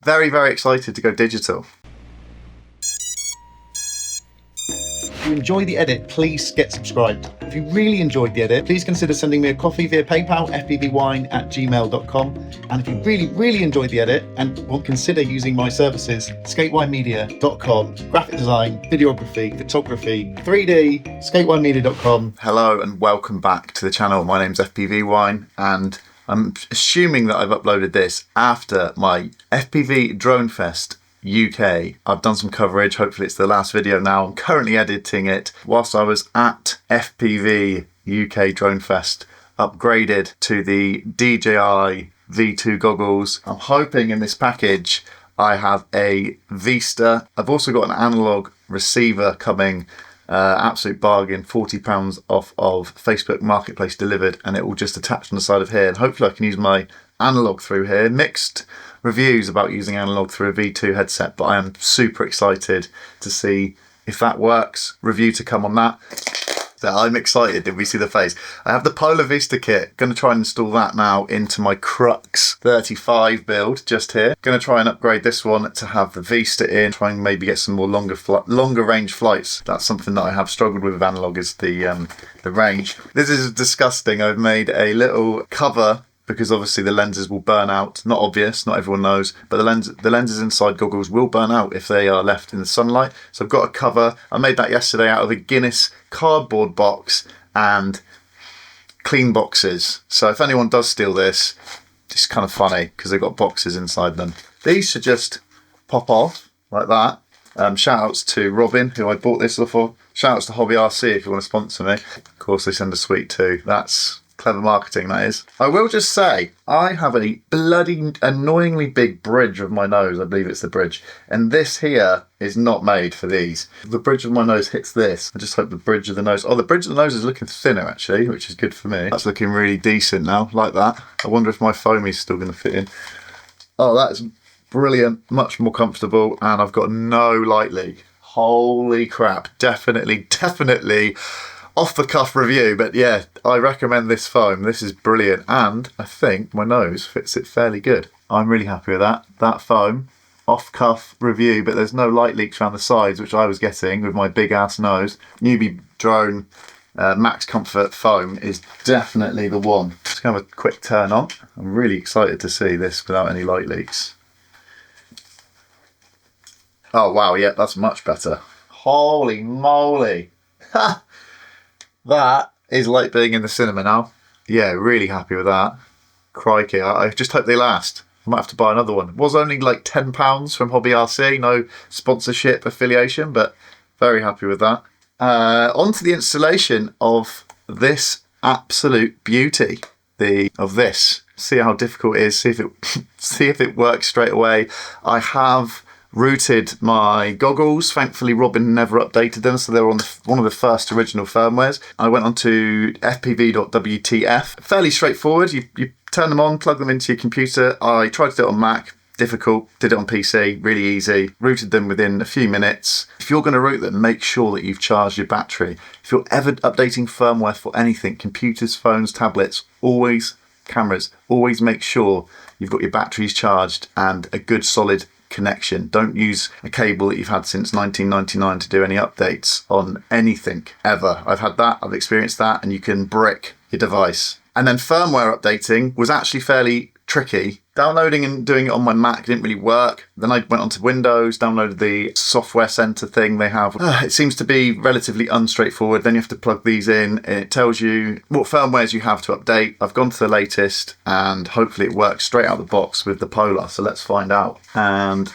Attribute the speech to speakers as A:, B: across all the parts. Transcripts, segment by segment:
A: Very, very excited to go digital.
B: If you enjoy the edit, please get subscribed. If you really enjoyed the edit, please consider sending me a coffee via PayPal, fpvwine@gmail.com. And if you really enjoyed the edit and will consider using my services, skatewinemedia.com, graphic design, videography, photography, 3D, skatewinemedia.com.
A: Hello and welcome back to the channel. My name's FPV Wine and I'm assuming that I've uploaded this after my FPV Drone Fest UK. I've done some coverage, hopefully it's the last video now. I'm currently editing it whilst I was at FPV UK Drone Fest, upgraded to the DJI V2 goggles. I'm hoping in this package I have a Vista. I've also got an analog receiver coming, absolute bargain, £40 off of Facebook Marketplace delivered, and it will just attach on the side of here, and hopefully I can use my analog through here. Mixed reviews about using analog through a V2 headset, but I am super excited to see if that works. Review to come on that. So I'm excited. Did we see the face? I have the Polar Vista kit. Going to try and install that now into my Crux 35 build just here. Going to try and upgrade this one to have the Vista in. Try and maybe get some more longer range flights. That's something that I have struggled with analog, is the range. This is disgusting. I've made a little cover because obviously the lenses will burn out. Not obvious, not everyone knows, but the lenses inside goggles will burn out if they are left in the sunlight. So I've got a cover. I made that yesterday out of a Guinness cardboard box and clean boxes. So if anyone does steal this, it's kind of funny because they've got boxes inside them. These should just pop off like that. Shout outs to Robin, who I bought this for. Shout outs to Hobby RC if you want to sponsor me. Of course, they send a sweet too. That's clever marketing, that is. I will just say, I have a bloody annoyingly big bridge of my nose. I believe it's the bridge. And this here is not made for these. The bridge of my nose hits this. I just hope the bridge of the nose... Oh, the bridge of the nose is looking thinner, actually, which is good for me. That's looking really decent now, like that. I wonder if my foamy's still going to fit in. Oh, that's brilliant. Much more comfortable. And I've got no light leak. Holy crap. Definitely off the cuff review, but yeah, I recommend this foam. This is brilliant, and I think my nose fits it fairly good. I'm really happy with that foam. Off cuff review, but there's no light leaks around the sides, which I was getting with my big ass nose. NeeBee drone max comfort foam is definitely the one. Just gonna have a quick turn on. I'm really excited to see this without any light leaks. Oh wow, yeah, that's much better. Holy moly. Ha! That is like being in the cinema now. Yeah, really happy with that. Crikey, I just hope they last. I might have to buy another one. It was only like £10 from Hobby RC, no sponsorship affiliation, but very happy with that. On to the installation of this absolute beauty. Of this. See how difficult it is, see if it works straight away. I have routed my goggles. Thankfully Robin never updated them, so they were on one of the first original firmwares. I went on to fpv.wtf. Fairly straightforward. You turn them on, plug them into your computer. I tried to do it on Mac, difficult. Did it on PC, really easy. Routed them within a few minutes. If you're going to route them, make sure that you've charged your battery. If you're ever updating firmware for anything, computers, phones, tablets, cameras, always make sure you've got your batteries charged and a good solid connection. Don't use a cable that you've had since 1999 to do any updates on anything ever. I've had that, I've experienced that, and you can brick your device. And then firmware updating was actually fairly tricky. Downloading and doing it on my Mac didn't really work. Then I went onto Windows, downloaded the software center thing they have. It seems to be relatively unstraightforward. Then you have to plug these in. It tells you what firmwares you have to update. I've gone to the latest and hopefully it works straight out of the box with the Polar. So let's find out. And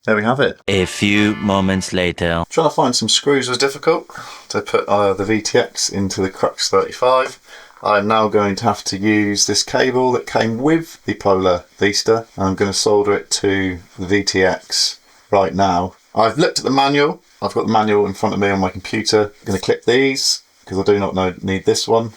A: there we have it.
C: A few moments later.
A: Trying to find some screws was difficult. To put the VTX into the Crux 35. I'm now going to have to use this cable that came with the Polar Vista. I'm going to solder it to the VTX right now. I've looked at the manual. I've got the manual in front of me on my computer. I'm going to clip these because I do not need this one.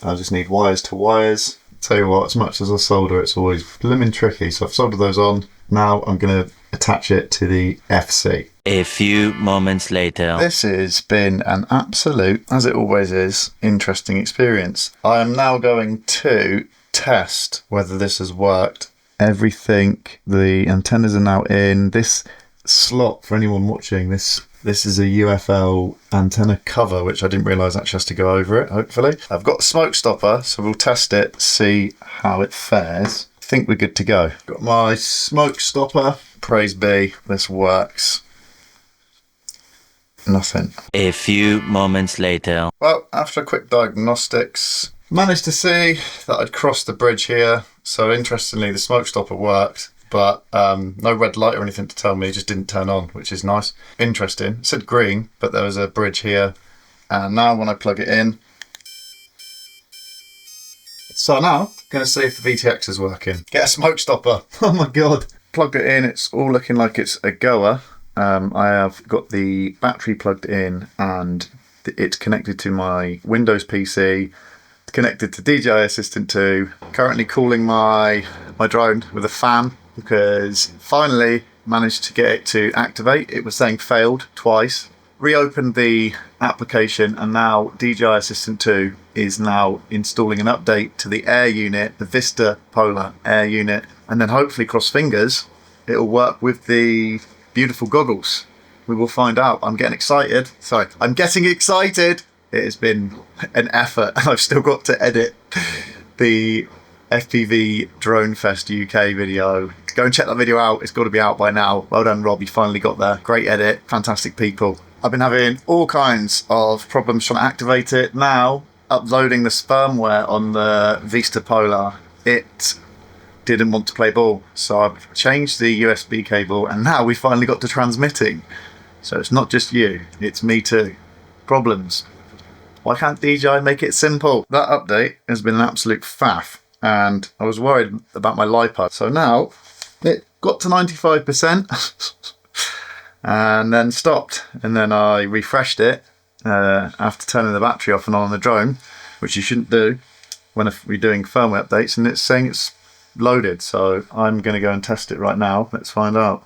A: I just need wires to wires. Tell you what, as much as I solder, it's always blimmin' tricky. So I've soldered those on. Now I'm going to attach it to the FC.
C: A few moments later.
A: This has been an absolute, as it always is, interesting experience. I am now going to test whether this has worked everything. The antennas are now in. This slot, for anyone watching, this is a UFL antenna cover, which I didn't realise actually has to go over it, hopefully. I've got a smoke stopper, so we'll test it, see how it fares. I think we're good to go. Got my smoke stopper. Praise be, this works. Nothing.
C: A few moments later.
A: Well, after a quick diagnostics, managed to see that I'd crossed the bridge here. So interestingly, the smoke stopper worked, but no red light or anything to tell me, it just didn't turn on, which is nice. Interesting. It said green, but there was a bridge here. And now when I plug it in, so now I'm going to see if the VTX is working. Get a smoke stopper. Oh my God. Plugged it in, it's all looking like it's a goer. I have got the battery plugged in and it's connected to my Windows PC, connected to DJI Assistant 2, currently cooling my drone with a fan because finally managed to get it to activate. It was saying failed twice. Reopened the application and now DJI Assistant 2 is now installing an update to the air unit, the Vista Polar air unit, and then hopefully, cross fingers, it'll work with the beautiful goggles. We will find out. I'm getting excited. Sorry, I'm getting excited. It has been an effort and I've still got to edit the FPV Drone Fest UK video. Go and check that video out. It's got to be out by now. Well done, Rob. You finally got there. Great edit. Fantastic people. I've been having all kinds of problems trying to activate it. Now, uploading the firmware on the Vista Polar, it didn't want to play ball. So I've changed the USB cable and now we finally got to transmitting. So it's not just you, it's me too. Problems. Why can't DJI make it simple? That update has been an absolute faff and I was worried about my LiPo. So now it got to 95% and then stopped. And then I refreshed it after turning the battery off and on the drone, which you shouldn't do when we're doing firmware updates, and it's saying it's loaded. So I'm going to go and test it right now. Let's find out.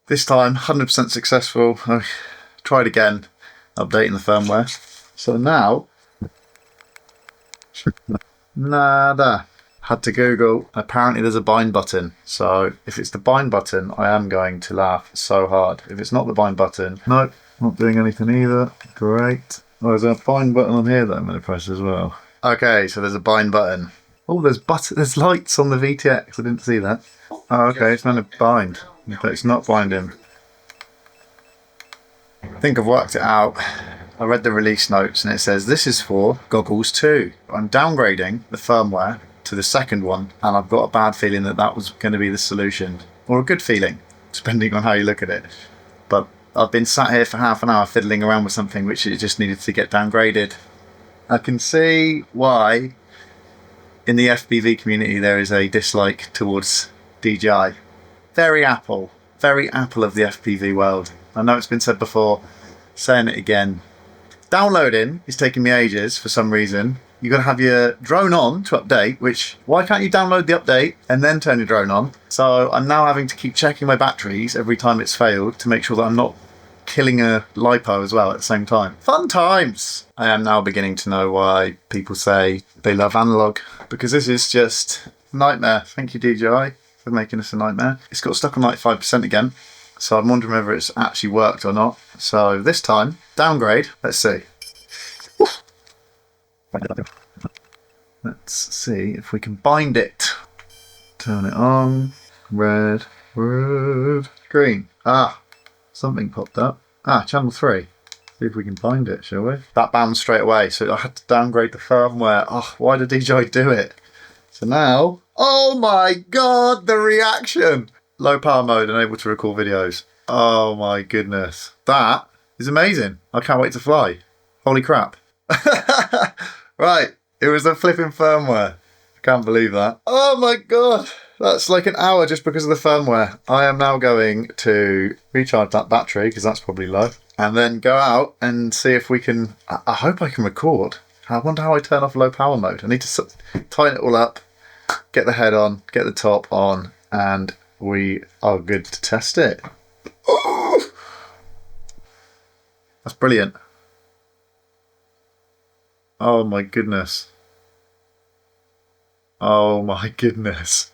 A: This time 100% successful. I tried again updating the firmware. So now nada. Had to Google. Apparently there's a bind button. So if it's the bind button, I am going to laugh so hard. If it's not the bind button, nope, not doing anything either. Great. Oh, there's a bind button on here that I'm going to press as well. Okay, so there's a bind button. Oh, there's lights on the VTX. I didn't see that. Oh, okay, it's meant to bind, but it's not binding. I think I've worked it out. I read the release notes and it says this is for Goggles 2. I'm downgrading the firmware to the second one, and I've got a bad feeling that that was going to be the solution, or a good feeling, depending on how you look at it. But I've been sat here for half an hour fiddling around with something which it just needed to get downgraded. I can see why in the FPV community there is a dislike towards DJI. Very Apple of the FPV world. I know it's been said before, saying it again. Downloading is taking me ages for some reason. You've got to have your drone on to update, which, why can't you download the update and then turn your drone on? So I'm now having to keep checking my batteries every time it's failed to make sure that I'm not killing a LiPo as well at the same time. Fun times! I am now beginning to know why people say they love analog, because this is just a nightmare. Thank you, DJI, for making us a nightmare. It's got stuck on 95% again, so I'm wondering whether it's actually worked or not. So this time, downgrade. Let's see. Let's see if we can bind it. Turn it on. Red, green. Ah, something popped up. Ah, channel 3. See if we can bind it, shall we? That bounced straight away, so I had to downgrade the firmware. Oh, why did DJI do it? So now, oh my God, the reaction! Low power mode, unable to record videos. Oh my goodness. That is amazing. I can't wait to fly. Holy crap. Right, it was a flipping firmware. I can't believe that. Oh my God, that's like an hour just because of the firmware. I am now going to recharge that battery because that's probably low, and then go out and see if we can, I hope I can record. I wonder how I turn off low power mode. I need to tighten it all up, get the head on, get the top on, and we are good to test it. Oh, that's brilliant. Oh my goodness. Oh my goodness.